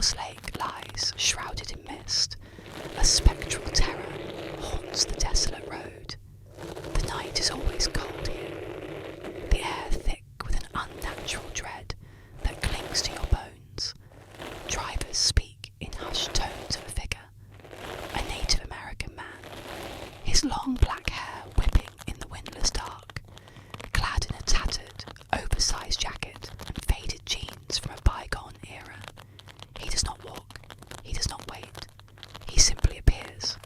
Horse Lake lies shrouded in mist. A spectral terror haunts the desolate road. The night is always cold here, the air thick with an unnatural dread that clings to your bones. Drivers speak in hushed tones of a figure, a Native American man, his long black hair whipping in the windless dark, clad in a tattered, oversized jacket and faded jeans from a bygone era. He does not walk, he does not wait, he simply appears.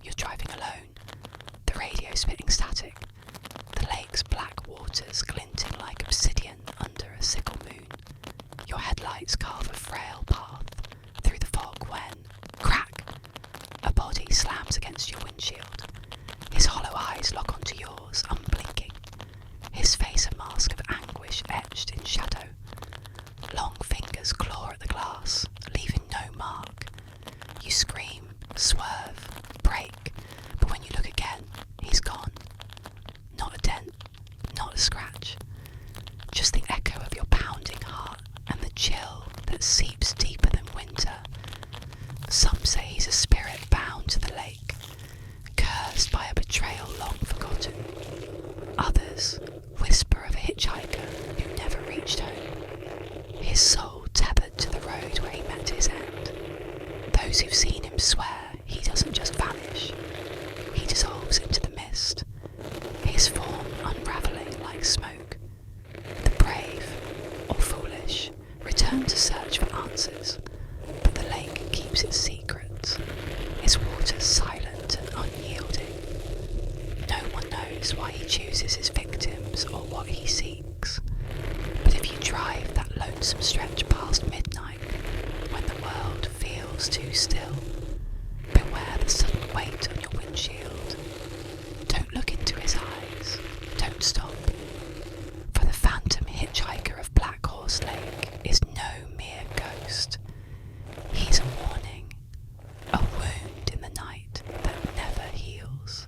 You're driving alone, the radio spitting static, the lake's black waters glinting like obsidian under a sickle moon. Your headlights carve a frail path through the fog when, crack, a body slams against your windshield. His hollow eyes lock onto yours, unblinking, his face a mask of anguish etched in shadow. Long fingers claw at the glass, leaving no mark. You scream, swerve, brake, but when you look again, he's gone. Not a dent, not a scratch, just the echo of your pounding heart and the chill that seeps deeper than winter. Some say he's a spirit bound to the lake, cursed by a betrayal long forgotten. Others whisper of a hitchhiker who never reached home, his soul tethered to the road where he met his end. Those who've seen him swear he doesn't just vanish, he dissolves into the mist, his form unravelling like smoke. The brave, or foolish, return to search for answers, but the lake keeps its secrets, its waters silent and unyielding. No one knows why he chooses his victims or what he seeks, but if you drive that lonesome stretch past midnight, when the world feels too still, beware the sudden weight on your windshield. Don't look into his eyes, don't stop, for the phantom hitchhiker of Black Horse Lake is no mere ghost. He's a warning, a wound in the night that never heals.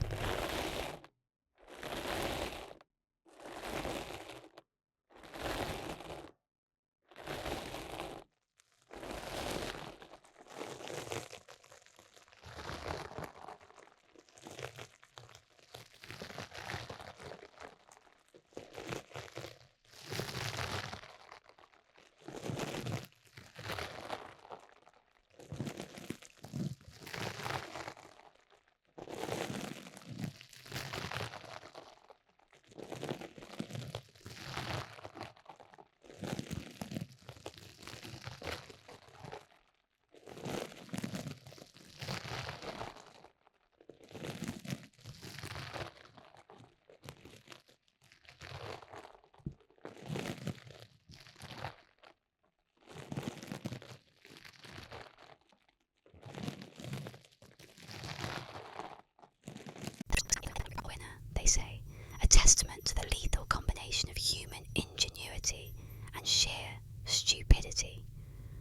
They say, a testament to the lethal combination of human ingenuity and sheer stupidity.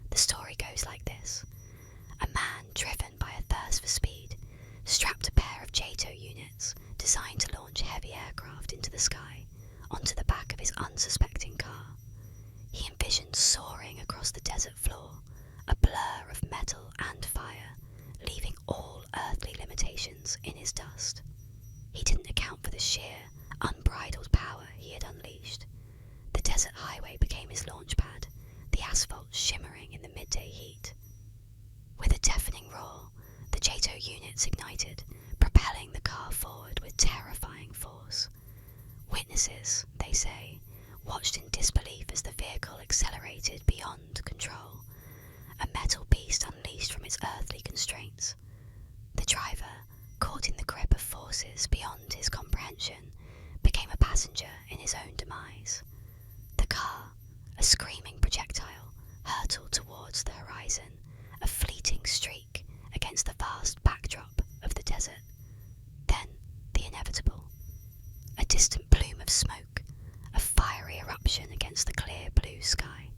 The story goes like this. A man driven by a thirst for speed strapped a pair of JATO units designed to launch heavy aircraft into the sky onto the back of his unsuspecting car. He envisioned soaring across the desert floor, a blur of metal and fire, leaving all earthly limitations in his dust. He didn't account for the sheer, unbridled power he had unleashed. The desert highway became his launch pad, the asphalt shimmering in the midday heat. With a deafening roar, the JATO units ignited, propelling the car forward with terrifying force. Witnesses, they say, watched in disbelief as the vehicle accelerated beyond control, a metal beast unleashed from its earthly constraints. The driver, caught in the grip of forces beyond his comprehension, became a passenger in his own demise. The car, a screaming projectile, hurtled towards the horizon, a fleeting streak against the vast backdrop of the desert. Then the inevitable. A distant plume of smoke, a fiery eruption against the clear blue sky.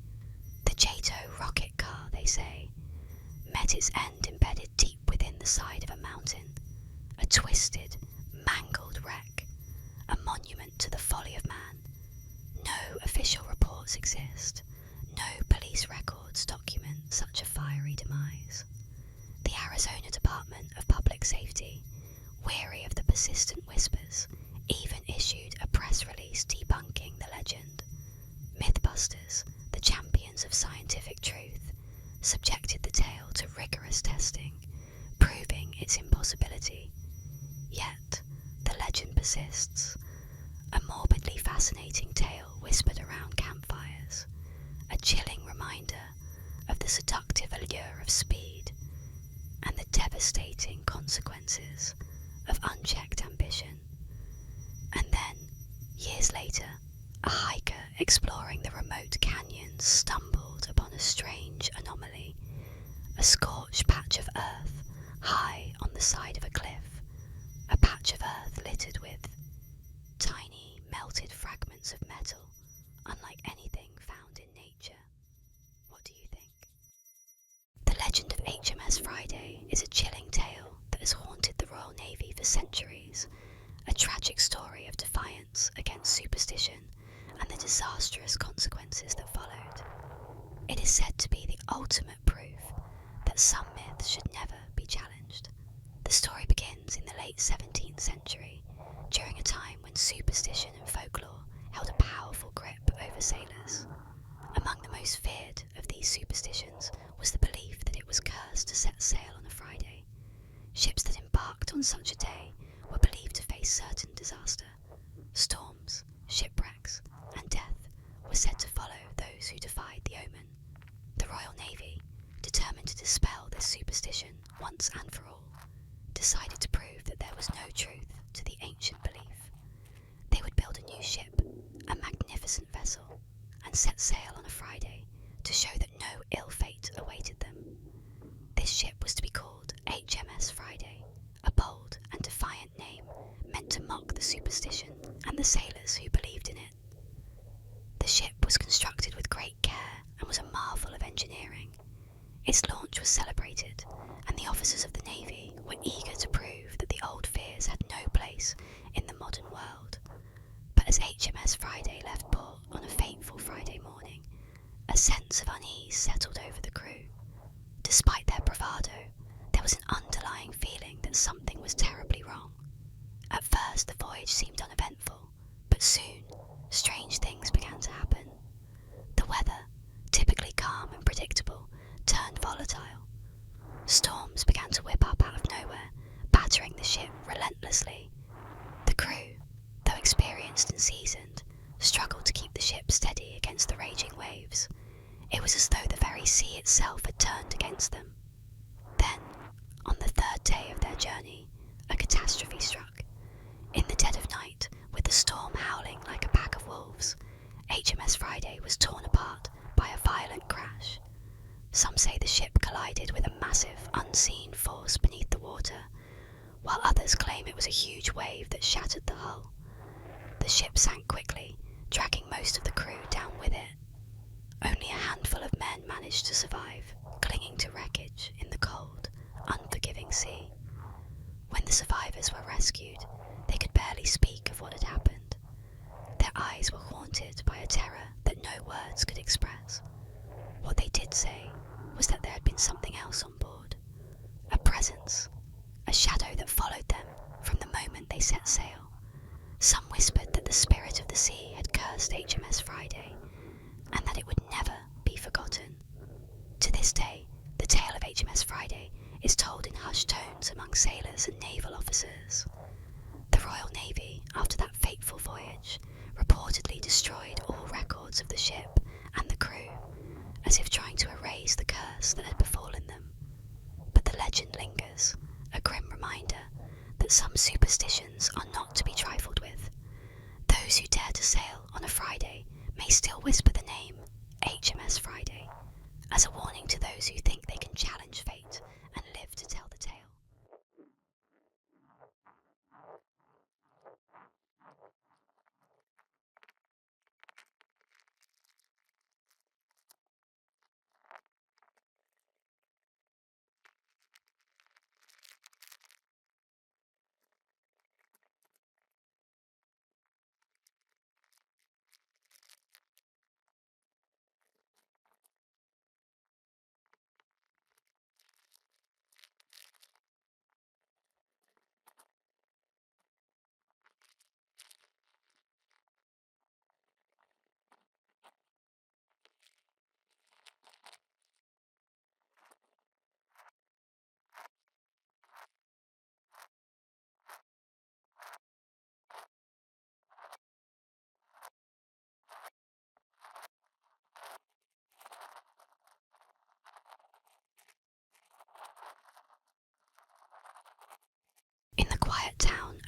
The JATO rocket car, they say, met its end embedded deep within the side of a mountain. A twisted, mangled wreck, a monument to the folly of man. No official reports exist, no police records document such a fiery disasters, the champions of scientific truth subjected the tale to rigorous testing, proving its impossibility. Yet, the legend persists, a morbidly fascinating tale whispered around campfires, a chilling reminder of the seductive allure of speed and the devastating consequences of unchecked ambition. And then, years later, a hiker exploring the remote canyons stumbled upon a strange anomaly, a scorched patch of earth high on the side of a cliff, a patch of earth littered with tiny melted fragments of metal, unlike anything found in nature. What do you think? The legend of HMS Friday is a chilling tale that has haunted the Royal Navy for centuries, a tragic story of defiance against superstition and the disastrous consequences that followed. It is said to be the ultimate proof that some myths should never be challenged. The story begins in the late 17th century, during a time when superstition and folklore held a powerful grip over sailors. Among the most feared of these superstitions was the belief that it was cursed to set sail on a Friday. Ships that embarked on such a day were believed to face certain disaster. Storms, shipwrecks, and death were said to follow those who defied the omen. The Royal Navy, determined to dispel this superstition once and for all, decided to prove that there was no truth to the ancient belief. They would build a new ship, a magnificent vessel, and set sail on a Friday to show that no ill fate awaited them. This ship was to be called HMS Friday, a bold and defiant name meant to mock the superstition and the sailors who believed in it. The ship was constructed with great care and was a marvel of engineering. Its launch was celebrated, and the officers of the Navy were eager to prove that the old fears had no place in the modern world. But as HMS Friday left port on a fateful Friday morning, a sense of unease settled over the crew. Despite their bravado, there was an underlying feeling that something was terribly wrong. At first, the voyage seemed uneventful, but soon, strange things began to happen. The weather, typically calm and predictable, turned volatile. Storms began to whip up out of nowhere, battering the ship relentlessly. The crew, though experienced and seasoned, struggled to keep the ship steady against the raging waves. It was as though the very sea itself had turned against them. Then, on the third day of their journey, a catastrophe struck. In the dead of night, with the storm howling like a pack of wolves, HMS Friday was torn apart by a violent crash. Some say the ship collided with a massive, unseen force beneath the water, while others claim it was a huge wave that shattered the hull. The ship sank quickly, dragging most of the crew down with it. Only a handful of men managed to survive, clinging to wreckage in the cold, unforgiving sea. When the survivors were rescued, they could barely speak of what had happened. Their eyes were haunted by a terror that no words could express. What they did say was that there had been something else on board, a presence, a shadow that followed them from the moment they set sail. Some whispered that the spirit of the sea had cursed HMS Friday, and that it would never be forgotten. To this day, the tale of HMS Friday is told in hushed tones among sailors and naval officers. The Royal Navy, after that fateful voyage, reportedly destroyed all records of the ship and the crew, as if trying to erase the curse that had befallen them. But the legend lingers, a grim reminder that some superstitions are not to be trifled with. Those who dare to sail on a Friday may still whisper the name HMS Friday, as a warning to those who think they can challenge fate and live to tell the tale.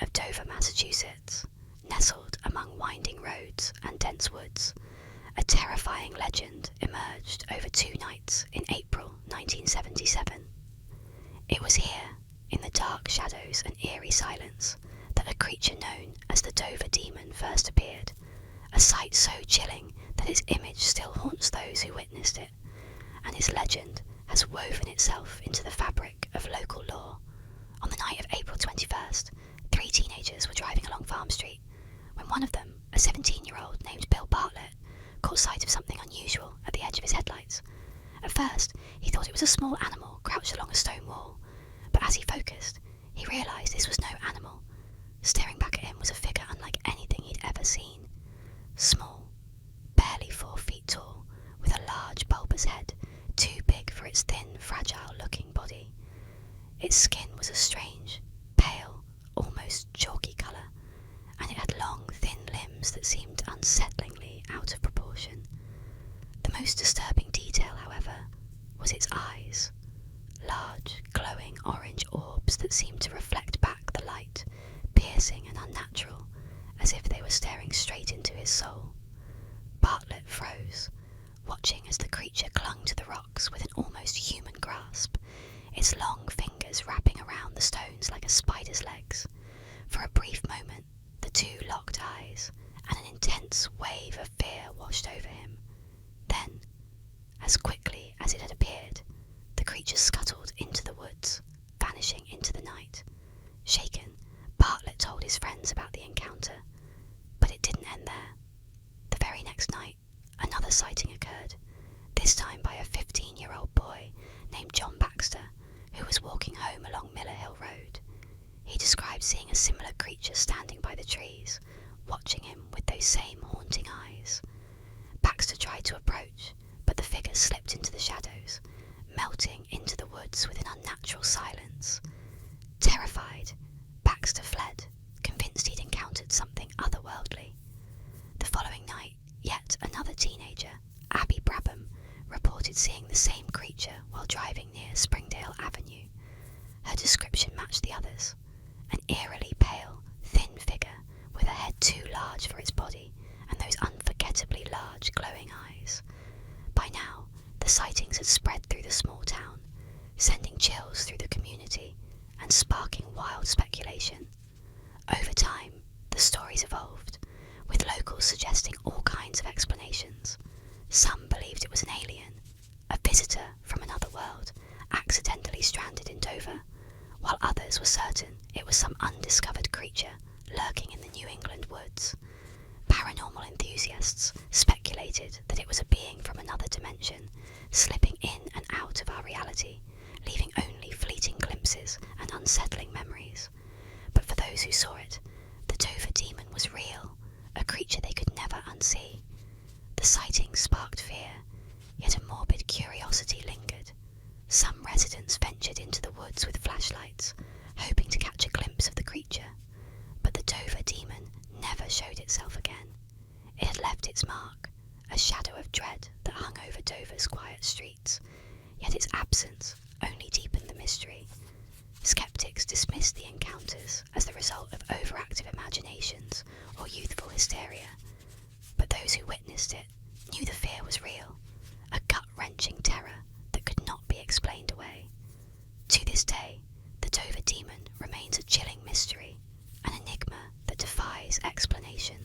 of Dover, Massachusetts, nestled among winding roads and dense woods, a terrifying legend emerged over 2 nights in April 1977. It was here, in the dark shadows and eerie silence, that a creature known as the Dover Demon first appeared, a sight so chilling that its image still haunts those who witnessed it, and its legend has woven itself into the fabric of local lore. On the night of April 21st, 3 teenagers were driving along Farm Street when one of them, a 17-year-old named Bill Bartlett, caught sight of something unusual at the edge of his headlights. At first, he thought it was a small animal crouched along a stone wall, but as he focused, he realised this was no animal. Staring back at him was a figure unlike anything he'd ever seen. Small, barely 4 feet tall, with a large bulbous head, too big for its thin, fragile-looking body. Its skin was a strange, pale, almost chalky colour, and it had long, thin limbs that seemed unsettlingly out of proportion. The most disturbing detail, however, was its eyes. Large, glowing orange orbs that seemed to reflect back the light, piercing and unnatural, as if they were staring straight into his soul. Bartlett froze, watching as the creature clung to the rocks with an almost human grasp, its long fingers wrapping around the stones like a spider's legs. For a brief moment, the two locked eyes, and an intense wave of fear washed over him. Then, as quickly as it had appeared, the creature scuttled into the woods, vanishing into the night. Shaken, Bartlett told his friends about the encounter, but it didn't end there. The very next night, another sighting occurred, this time by a 15-year-old boy named John Baxter, who was walking home along Miller Hill Road. He described seeing a similar creature standing by the trees, watching him with those same haunting eyes. Baxter tried to approach, but the figure slipped into the shadows, melting into the woods with an unnatural silence. Terrified, Baxter fled, convinced he'd encountered something otherworldly. The following night, yet another teenager, Abby Brabham, reported seeing the same creature while driving near Springdale Avenue. Her description matched the others. An eerily pale, thin figure with a head too large for its body and those unforgettably large glowing eyes. By now, the sightings had spread through the small town, sending chills through the community and sparking wild speculation. Over time, the stories evolved, with locals suggesting all kinds of explanations. Some believed it was an alien, a visitor from another world, accidentally stranded in Dover, while others were certain it was some undiscovered creature lurking in the New England woods. Paranormal enthusiasts speculated that it was a being from another dimension, slipping in and out of our reality, leaving only fleeting glimpses and unsettling memories. But for those who saw it, the Dover Demon was real, a creature they could never unsee. The sighting sparked fear, yet a morbid curiosity lingered. Some residents ventured into the woods with flashlights, hoping to catch a glimpse of the creature, but the Dover Demon never showed itself again. It had left its mark, a shadow of dread that hung over Dover's quiet streets, yet its absence only deepened the mystery. Skeptics dismissed the encounters as the result of overactive imaginations or youthful hysteria, but those who witnessed it knew the fear was real, a gut-wrenching terror that could not be explained away. To this day, the Dover Demon remains a chilling mystery, an enigma that defies explanation.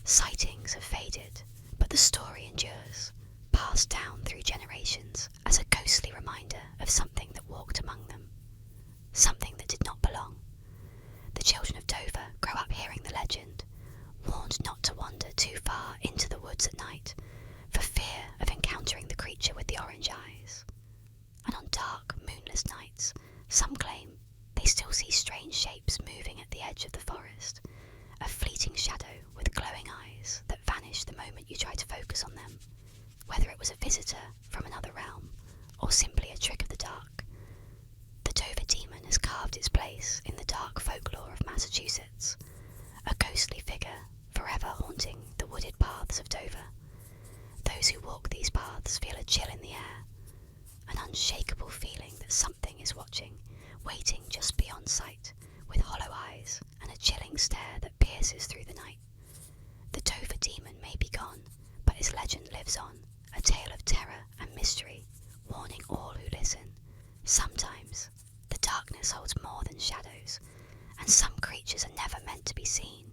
Sightings have faded, but the story endures, passed down through generations as a ghostly reminder of something that walked among them, something that did not belong. The children of Dover grow up hearing the legend, warned not to wander too far into the woods at night, for fear of encountering the creature with the orange eyes. And on dark, moonless nights, some claim they still see strange shapes moving at the edge of the forest, a fleeting shadow with glowing eyes that vanish the moment you try to focus on them. Whether it was a visitor from another realm, or simply a trick of the dark, the Dover Demon has carved its place in the dark folklore of Massachusetts, a ghostly figure forever haunting the wooded paths of Dover. Those who walk these paths feel a chill in the air, an unshakable feeling that something is watching, waiting just beyond sight, with hollow eyes and a chilling stare that pierces through the night. The Dover demon may be gone, but his legend lives on, a tale of terror and mystery, warning all who listen. Sometimes the darkness holds more than shadows, and some creatures are never meant to be seen.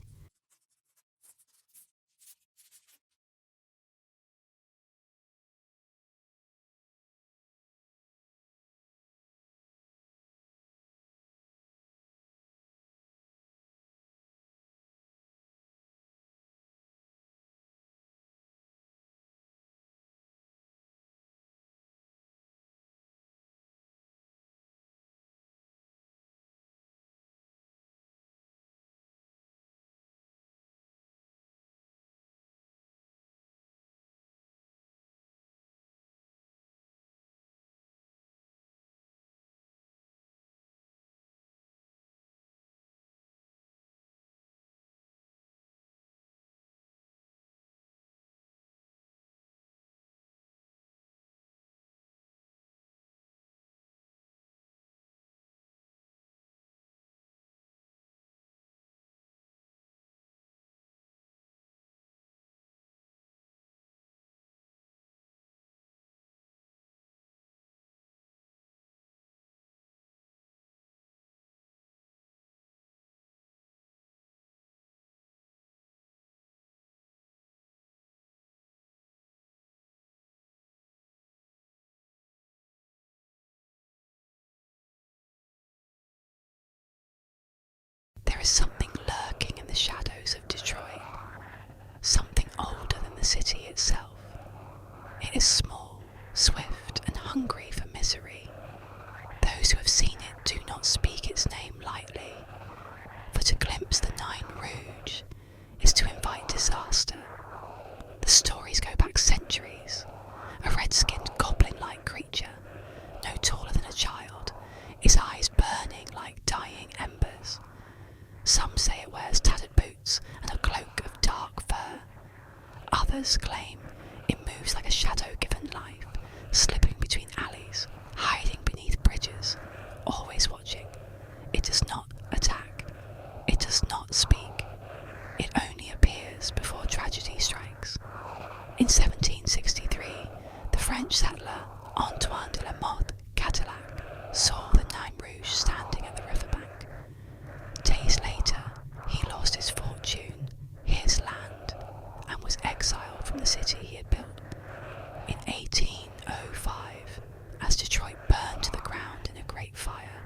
There is something lurking in the shadows of Detroit, something older than the city itself. It is small, swift, and hungry for misery. Those who have seen it do not speak its name lightly, for to glimpse the Nine Rouge is to invite disaster. The stories go back centuries. A red-skinned goblin-like creature, no taller than a child, his eyes burning like dying embers. Some say it wears tattered boots and a cloak of dark fur. Others claim it moves like a shadow given life, slipping between alleys, hiding beneath bridges, always watching. It does not attack. It does not speak. It only appears before tragedy strikes. In 1763, the French settler Antoine de la Motte Cadillac saw the Nine Rouge standing at the riverbank. Days later, he lost his fortune, his land, and was exiled from the city he had built. In 1805, as Detroit burned to the ground in a great fire,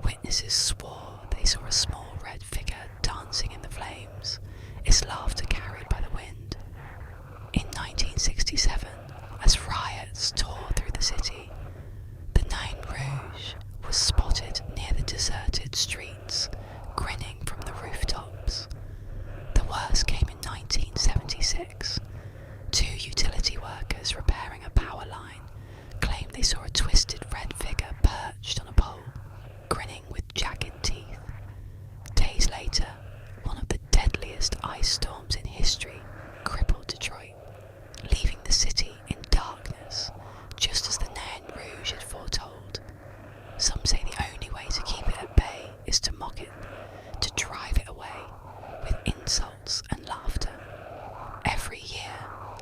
witnesses swore they saw a small red figure dancing in the flames, its laughter carried by the wind. In 1967, as riots tore through the city, the Nine Rouge was spotted near the deserted streets, grinning from the rooftops. The worst came in 1976. Two utility workers repairing a power line claimed they saw a twisted red figure perched on a pole, grinning with jagged teeth. Days later, one of the deadliest ice storms in history crippled Detroit, leaving the city in darkness, just as the Nine Rouge had foretold. Some say the only way to keep it at bay is to mock it, to drive it away with insults and laughter. Every year,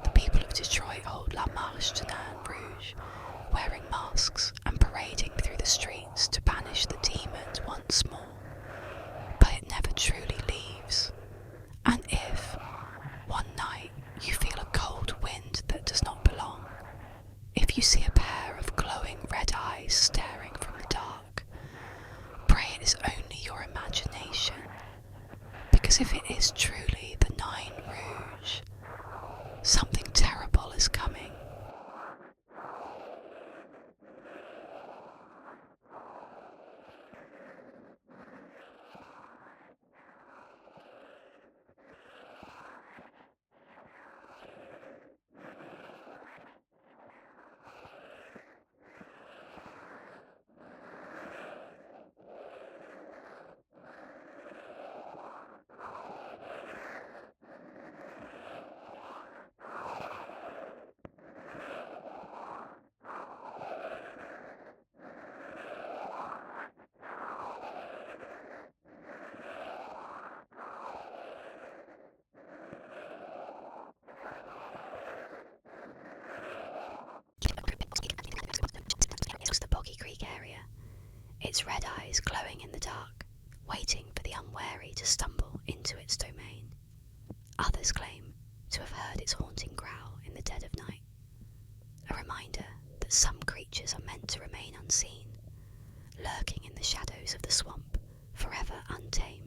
the people of Detroit hold La Marche du Nain Rouge, wearing masks and parading through the streets to banish the demons once more. But it never truly leaves. And if, one night, you feel a cold wind that does not belong, if you see a pair of glowing red eyes staring from the dark, pray it is only your imagination, because if it is truly the Nine Rouge, something terrible is coming. its red eyes glowing in the dark, waiting for the unwary to stumble into its domain. Others claim to have heard its haunting growl in the dead of night, a reminder that some creatures are meant to remain unseen, lurking in the shadows of the swamp, forever untamed.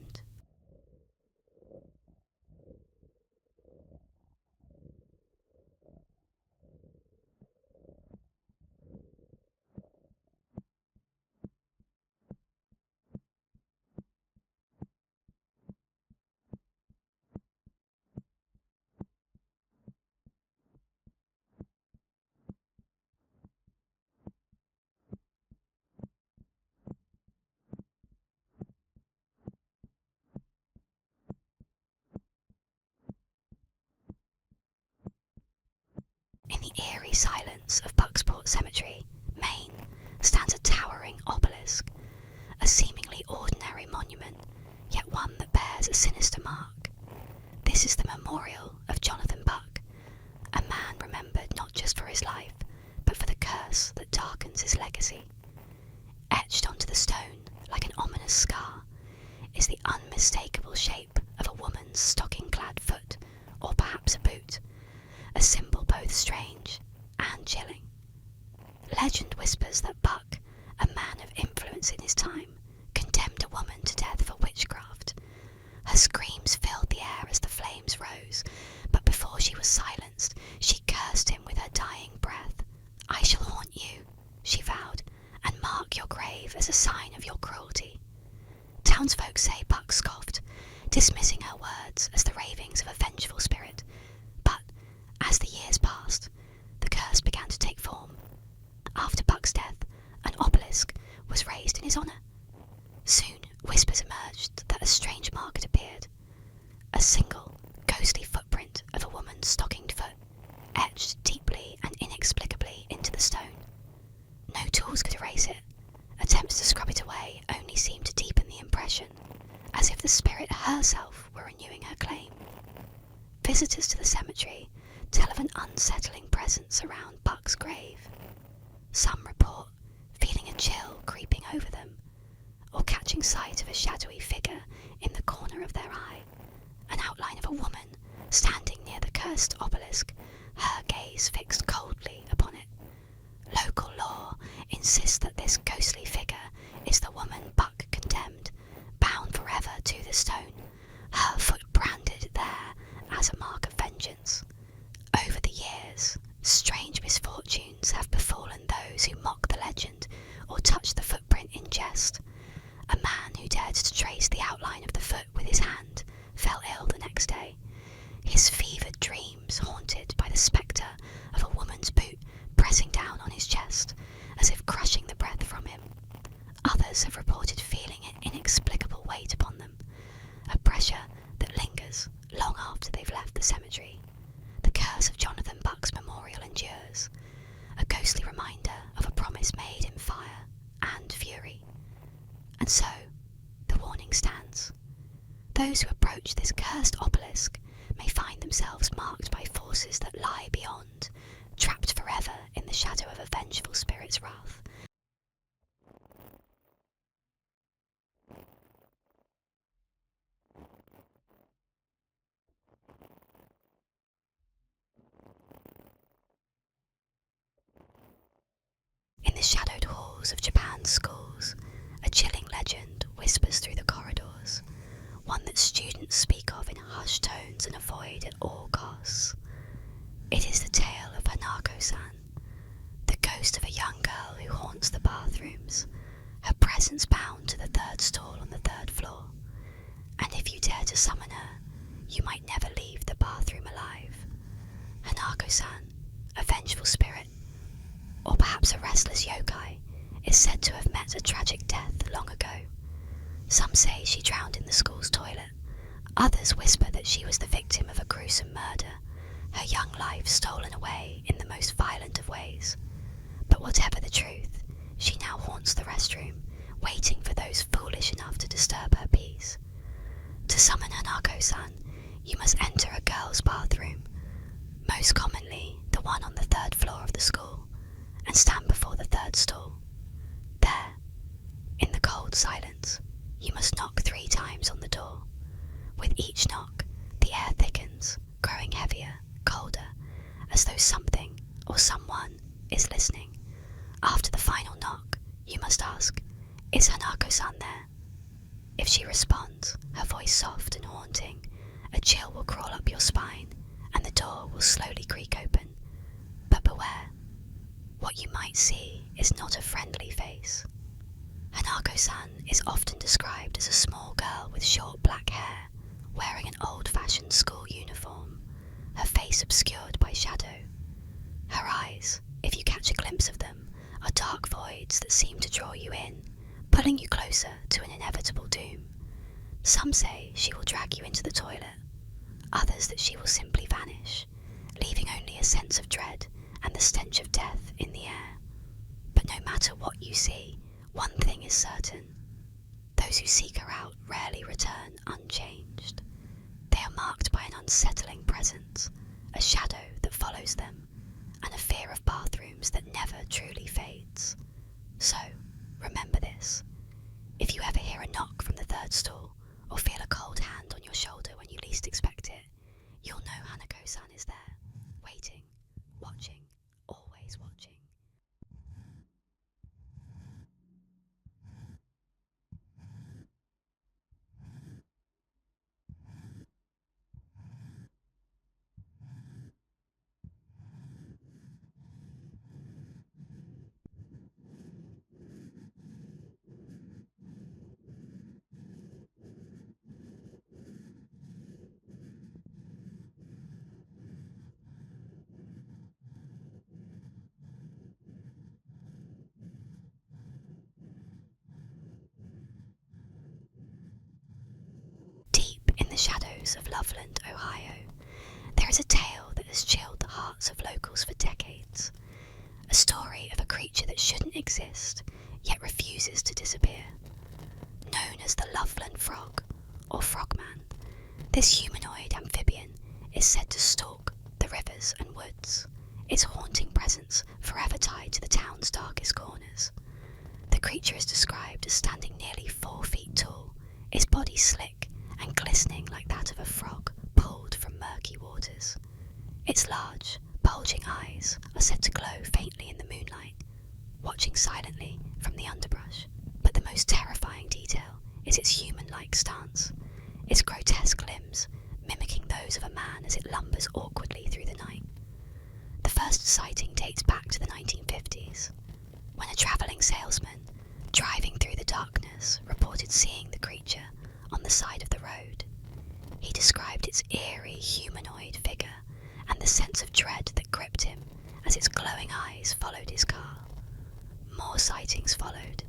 In the eerie silence of Bucksport Cemetery, Maine, stands a towering obelisk, a seemingly ordinary monument, yet one that bears a sinister mark. This is the memorial of Jonathan Buck, a man remembered not just for his life, but for the curse that darkens his legacy. Etched onto the stone like an ominous scar is the unmistakable shape of a woman's stocking-clad foot, or perhaps a boot, a symbol both strange and chilling. Legend whispers that Buck, a man of influence in his time, condemned a woman to death for witchcraft. Her screams filled the air as the flames rose, but before she was silenced, she cursed him with her dying breath. "I shall haunt you," she vowed, "and mark your grave as a sign of your cruelty." Townsfolk say Buck scoffed, dismissing her words as the ravings of a vengeful spirit. But as the years passed, the curse began to take form. After Buck's death, an obelisk was raised in his honour. Soon, whispers emerged that a strange mark had appeared. A single, ghostly footprint of a woman's stockinged foot, etched deeply and inexplicably into the stone. No tools could erase it. Attempts to scrub it away only seemed to deepen the impression, as if the spirit herself were renewing her claim. Visitors to the cemetery tell of an unsettling presence around Buck's grave. Some report feeling a chill creeping over them, or catching sight of a shadowy figure in the corner of their eye, an outline of a woman standing near the cursed obelisk, her gaze fixed coldly upon it. Local law insists that this ghostly figure is the woman Buck condemned, bound forever to the stone, her foot branded there as a mark of vengeance. Over the years, strange misfortunes have befallen those who mock the legend or touch the footprint in jest. A man who dared to trace the outline of the foot with his hand fell ill the next day, his fevered dreams haunted by the spectre of a woman's boot pressing down on his chest, as if crushing the breath from him. Others have reported feeling an inexplicable weight upon them, a pressure that lingers long after they've left the cemetery. The curse of Jonathan Buck's memorial endures, a ghostly reminder of a promise made in fire and fury. And so, the warning stands. Those who approach this cursed obelisk may find themselves marked by forces that lie beyond, trapped forever in the shadow of a vengeful spirit's wrath. In the shadowed halls of Japan's schools, a chilling legend whispers through the corridors, one that students speak of in hushed tones and avoid at all costs. It is the tale of Hanako-san, the ghost of a young girl who haunts the bathrooms, her presence bound to the third stall on the third floor. And if you dare to summon her, you might never leave the bathroom alive. Hanako-san, a vengeful spirit, or perhaps a restless yokai, is said to have met a tragic death long ago. Some say she drowned in the school's toilet. Others whisper that she was the victim of a gruesome murder, her young life stolen away in the most violent of ways. But whatever the truth, she now haunts the restroom, waiting for those foolish enough to disturb her peace. To summon Hanako-san, you must enter a girl's bathroom, most commonly the one on the third floor of the school, and stand before the third stall. There, in the someone is listening. After the final knock, you must ask, "Is Hanako-san there?" If she responds, her voice soft and haunting, a chill will crawl up your spine, and the door will slowly creak open. But beware, what you might see is not a friendly face. Hanako-san is often described as a small girl with short black hair, wearing an old-fashioned school uniform, her face obscured by shadow. Her eyes, if you catch a glimpse of them, are dark voids that seem to draw you in, pulling you closer to an inevitable doom. Some say she will drag you into the toilet, others that she will simply vanish, leaving only a sense of dread and the stench of death in the air. But no matter what you see, one thing is certain: those who seek her out rarely return unchanged. They are marked by an unsettling presence, a shadow that follows them, and a fear of bathrooms that never truly fades. So, remember this. If you ever hear a knock from the third stall, or feel a cold hand on your shoulder when you least expect it, you'll know Hanako-san is there, waiting, watching, always watching. Deep in the shadows of Loveland, Ohio, there is a tale that has chilled the hearts of locals for decades. A story of a creature that shouldn't exist, yet refuses to disappear. Known as the Loveland Frog, or Frogman, this humanoid amphibian is said to stalk the rivers and woods, its haunting presence forever tied to the town's darkest corners. The creature is described as standing nearly 4 feet tall, its body slick and glistening like that of a frog pulled from murky waters. Its large, bulging eyes are said to glow faintly in the moonlight, watching silently from the underbrush. But the most terrifying detail is its human-like stance, its grotesque limbs mimicking those of a man as it lumbers awkwardly through the night. The first sighting dates back to the 1950s, when a travelling salesman, driving through the darkness, reported seeing the creature on the side of the road. He described its eerie humanoid figure and the sense of dread that gripped him as its glowing eyes followed his car. More sightings followed,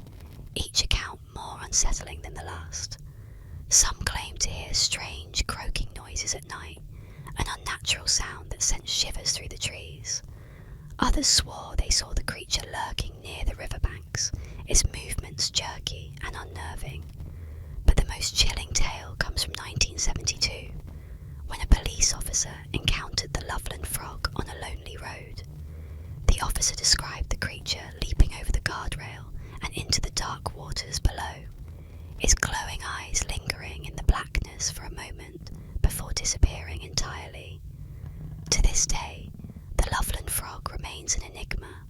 each account more unsettling than the last. Some claimed to hear strange croaking noises at night, an unnatural sound that sent shivers through the trees. Others swore they saw the creature lurking near the riverbanks, its movements jerky and unnerving. But the most chilling tale comes from 1972, when a police officer encountered the Loveland Frog on a lonely road. The officer described the creature leaping over the guardrail and into the dark waters below, its glowing eyes lingering in the blackness for a moment before disappearing entirely. To this day, the Loveland Frog remains an enigma.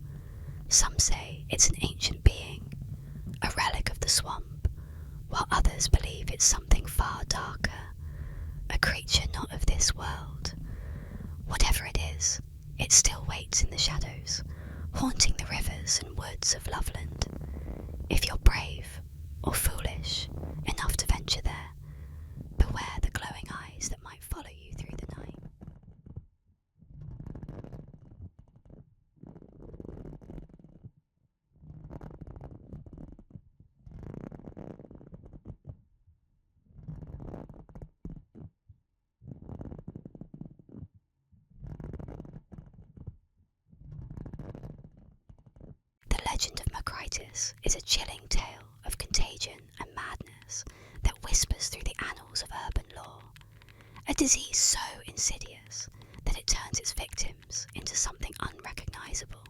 Some say it's an ancient being, a relic of the swamp, while others believe it's something far darker, a creature not of this world. Whatever it is, it still waits in the shadows, haunting the rivers and woods of Loveland. If you're brave or foolish enough to venture there, beware the glowing eyes that might follow you through the night. The legend of Macritis is a chilling tale of contagion and madness that whispers through the annals of urban lore. A disease so insidious that it turns its victims into something unrecognisable.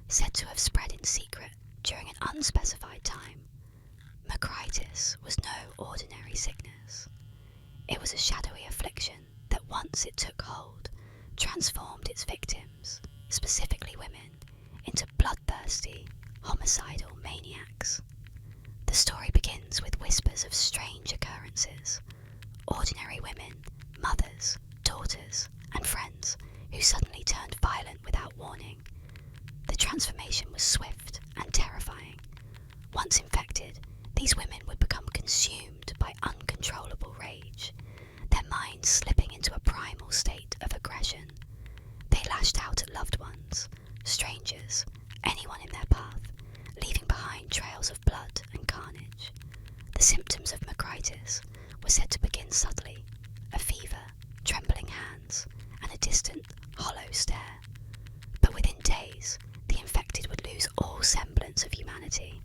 Said to have spread in secret during an unspecified time, Macritis was no ordinary sickness. It was a shadowy affliction that once it took hold, transformed its victims specifically women, into bloodthirsty, homicidal maniacs. The story begins with whispers of strange occurrences, ordinary women, mothers, daughters, and friends who suddenly turned violent without warning. The transformation was swift and terrifying. Once infected, these women would become consumed by uncontrollable rage, their minds slipping into a primal state of aggression. They lashed out at loved ones, strangers, anyone in their path, leaving behind trails of blood and carnage. The symptoms of micritis were said to begin subtly: a fever, trembling hands, and a distant, hollow stare. But within days, the infected would lose all semblance of humanity.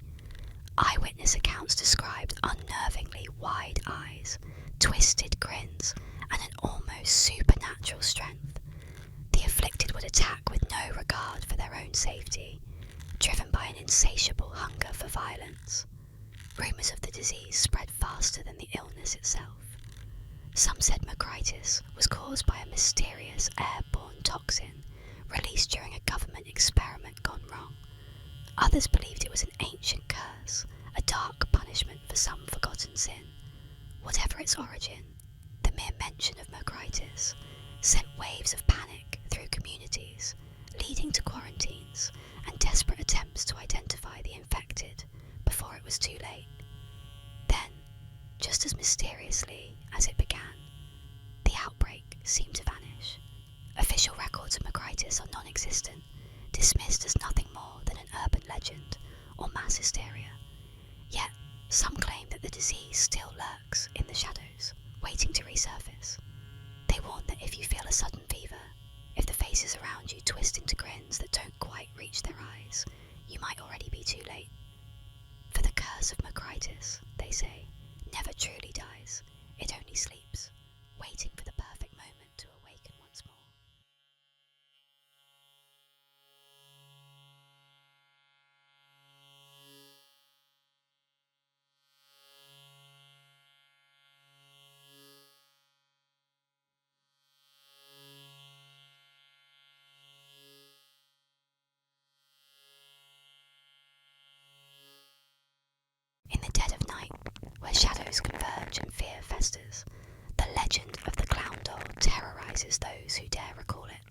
Eyewitness accounts described unnervingly wide eyes, twisted grins, and an almost supernatural strength. The afflicted would attack with no regard for their own safety, driven by an insatiable hunger for violence. Rumours of the disease spread faster than the illness itself. Some said micritis was caused by a mysterious airborne toxin released during a government experiment gone wrong. Others believed it was an ancient curse, a dark punishment for some forgotten sin. Whatever its origin, the mere mention of micritis sent waves of panic through communities, leading to quarantines and desperate attempts to identify the infected before it was too late. Then, just as mysteriously as it began, the outbreak seemed to vanish. Official records of micritis are non-existent, dismissed as nothing more than an urban legend or mass hysteria. Yet, some claim that the disease still lurks in the shadows, waiting to resurface. They warn that if you feel a sudden fever, if the faces around you twist into grins that don't quite reach their eyes, you might already be too late. For the curse of micritis, they say, never truly dies. It only sleeps, waiting for the perfect moment to awaken once more. In the dead of night, where shadows converge and fear festers, the legend of the clown doll terrorizes those who dare recall it.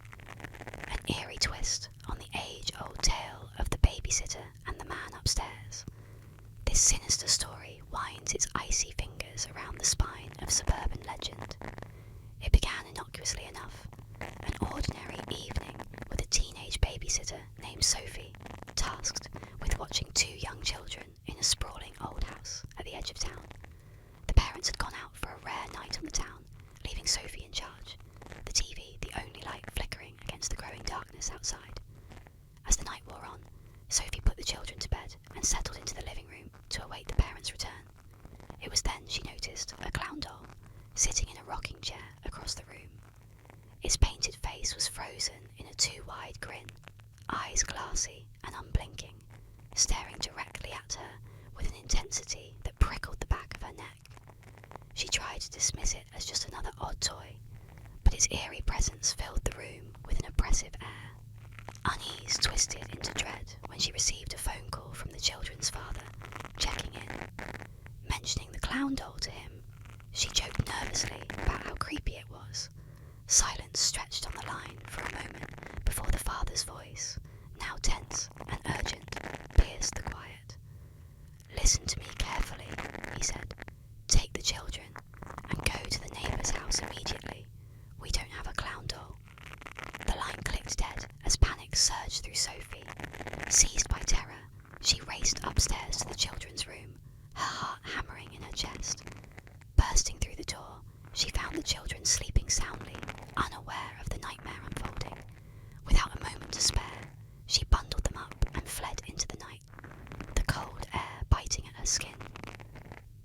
An eerie twist on the age-old tale of the babysitter and the man upstairs. This sinister story winds its icy fingers around the spine of suburban legend. It began innocuously enough, an ordinary evening with a teenage babysitter named Sophie, tasked with watching two young children in a sprawling old house at the edge of town. The parents had gone out for a rare night on the town, leaving Sophie in charge, the TV the only light flickering against the growing darkness outside. As the night wore on, Sophie put the children to bed and settled into the living room to await the parents' return. It was then she noticed a clown doll sitting in a rocking chair across the room. Its painted face was frozen in a too-wide grin, eyes glassy and unblinking, staring directly at her with an intensity that prickled the back of her neck. She tried to dismiss it as just another odd toy, but its eerie presence filled the room with an oppressive air. Unease twisted into dread when she received a phone call from the children's father, checking in. Mentioning the clown doll to him, she joked nervously about how creepy it was. Silence stretched on the line for a moment before the father's voice, now tense and urgent, pierced the quiet. "Listen to me carefully," he said. "Take the children and go to the neighbour's house immediately. We don't have a clown doll." The line clicked dead as panic surged through Sophie. Seized by terror, she raced upstairs to the children's room, her heart hammering in her chest. Bursting through the door, she found the children sleeping soundly, unaware of the nightmare unfolding. Without a moment to spare, she bundled them up and fled into the night, the cold air biting at her skin.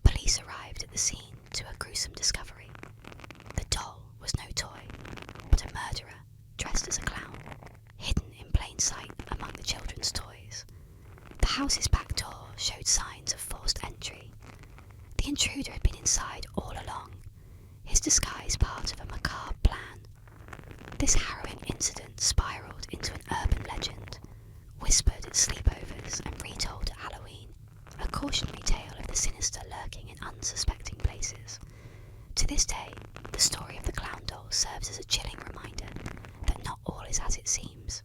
Police arrived at the scene to a gruesome discovery. The doll was no toy, but a murderer dressed as a clown, hidden in plain sight among the children's toys. The house's back door showed signs of forced entry. The intruder had been inside all along, his disguise part of a macabre plan. This harrowing incident spiralled into an urban legend, whispered at sleepovers and retold at Halloween, a cautionary tale of the sinister lurking in unsuspecting places. To this day, the story of the clown doll serves as a chilling reminder that not all is as it seems,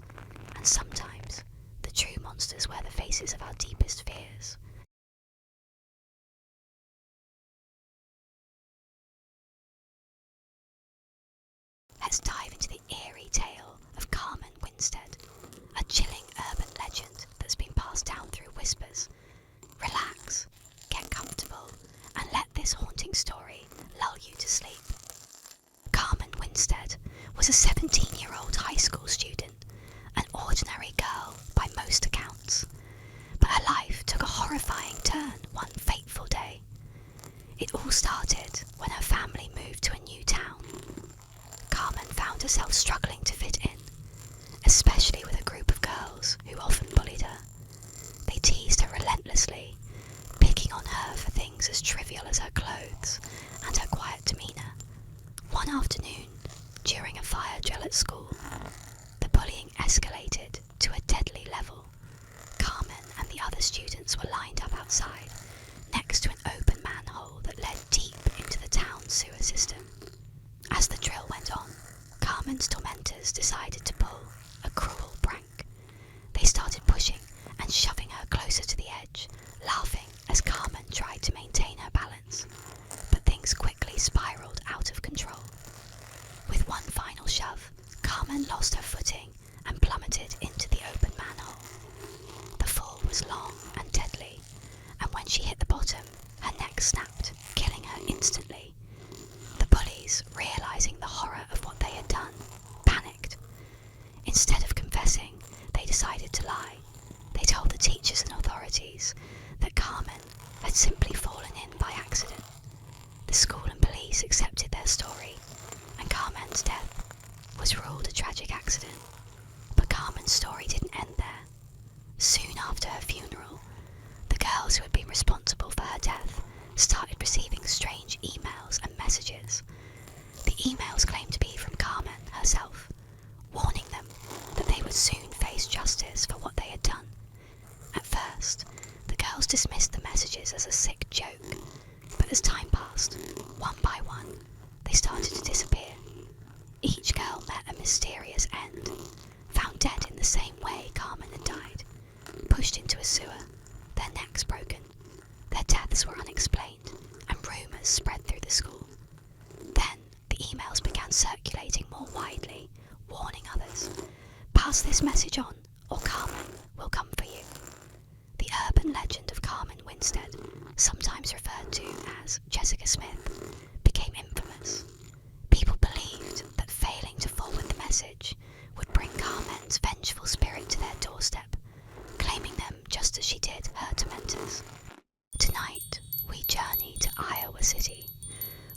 and sometimes the true monsters wear the faces of our deepest fears. Let's dive into the eerie tale of Carmen Winstead, a chilling urban legend that's been passed down through whispers. Relax, get comfortable, and let this haunting story lull you to sleep. Carmen Winstead was a 17-year-old high school student, an ordinary girl by most accounts. But her life took a horrifying turn one fateful day. It all started when her family moved to a new town. Carmen found herself struggling to fit in, especially with a group of girls who often bullied her. They teased her relentlessly, picking on her for things as trivial as her clothes and her quiet demeanour. One afternoon, during a fire drill at school, the bullying escalated to a deadly level. Carmen and the other students were lined up outside, next to an open manhole that led deep into the town's sewer system. As the drill went on, Carmen's tormentors decided to pull a cruel prank. They started pushing and shoving her closer to the edge, laughing as Carmen tried to maintain her balance. But things quickly spiraled out of control. With one final shove, Carmen lost her footing and plummeted into the open manhole. The fall was long and deadly, and when she hit the bottom, her neck snapped, killing her instantly. The bullies, realising the horror of what they had done, panicked. Instead of confessing, they decided to lie. They told the teachers and authorities that Carmen had simply fallen in by accident. The school and police accepted their story, and Carmen's death was ruled a tragic accident. But Carmen's story didn't end there. Soon after her funeral, the girls who had been responsible for her death started receiving strange emails and messages. The emails claimed to be from Carmen herself, warning them that they would soon face justice for what they had done. At first, the girls dismissed the messages as a sick joke, but as time passed, one by one, they started to disappear. Each girl met a mysterious end, found dead in the same way Carmen had died, pushed into a sewer, their necks broken. Their deaths were unexplained, and rumours spread through the school. Then the emails began circulating more widely, warning others, pass this message on, or Carmen will come for you. The urban legend of Carmen Winstead, sometimes referred to as Jessica Smith, became infamous. People believed that failing to forward the message would bring Carmen's vengeful spirit to their doorstep, claiming them just as she did her tormentors. Tonight, we journey to Iowa City,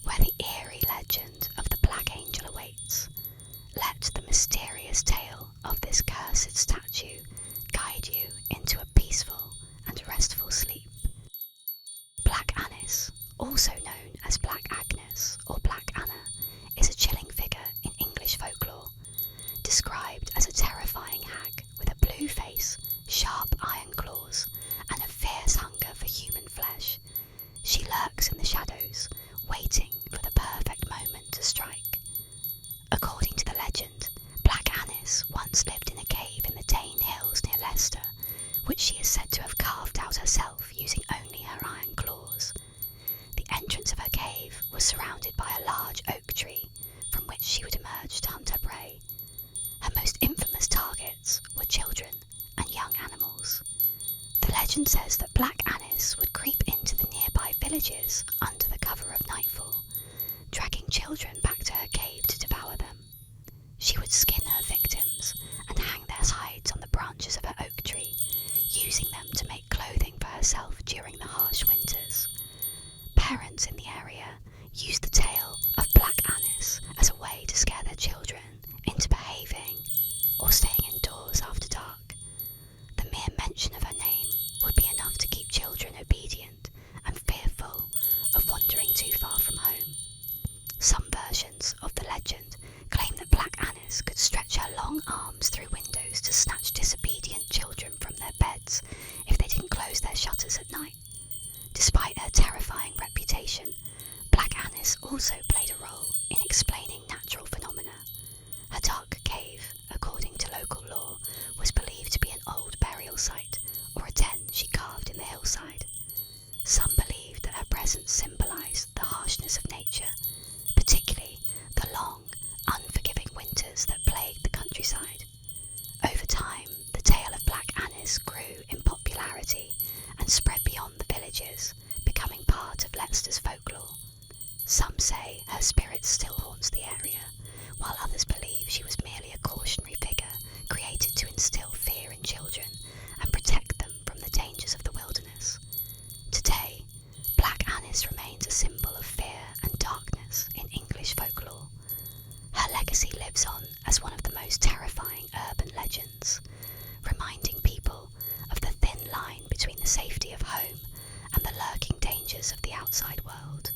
where the eerie legend of the Black Angel awaits. Let the mysterious tale of this cursed statue guide you into a peaceful and restful sleep. Black Annis, also known as Black Agnes or Black Anna, is a chilling figure in English folklore. Described as a terrifying hag with a blue face, sharp iron claws, and a fierce hunger for human flesh, she lurks in the shadows, waiting for the perfect moment to strike. According to the legend, Black Annis once lived in a cave in the Dane Hills near Leicester, which she is said to have carved out herself using only her iron claws. The entrance of her cave was surrounded by a large oak tree, from which she would emerge to hunt her prey. Her most infamous targets were children and young animals. The legend says that Black Annis would creep into the nearby villages under the cover of nightfall, dragging children back to her cave to devour them. She would skin her victims and hang their hides on the branches of her oak tree, using them to make clothing for herself during the harsh winters. Parents in the area used the tale of Black Annis as a way to scare their children into behaving or staying indoors after dark. The mere mention of her name would be enough to keep children obedient and fearful of wandering too far from home. Some versions of the legend claim that Black Annis could ages, becoming part of Leicester's folklore. Some say her spirit still haunts the area, while others believe she was merely a cautionary figure created to instill fear in children and protect them from the dangers of the wilderness. Today, Black Annis remains a symbol of fear and darkness in English folklore. Her legacy lives on as one of the most terrifying urban legends, reminding people of the thin line between the safety of home and the lurking dangers of the outside world.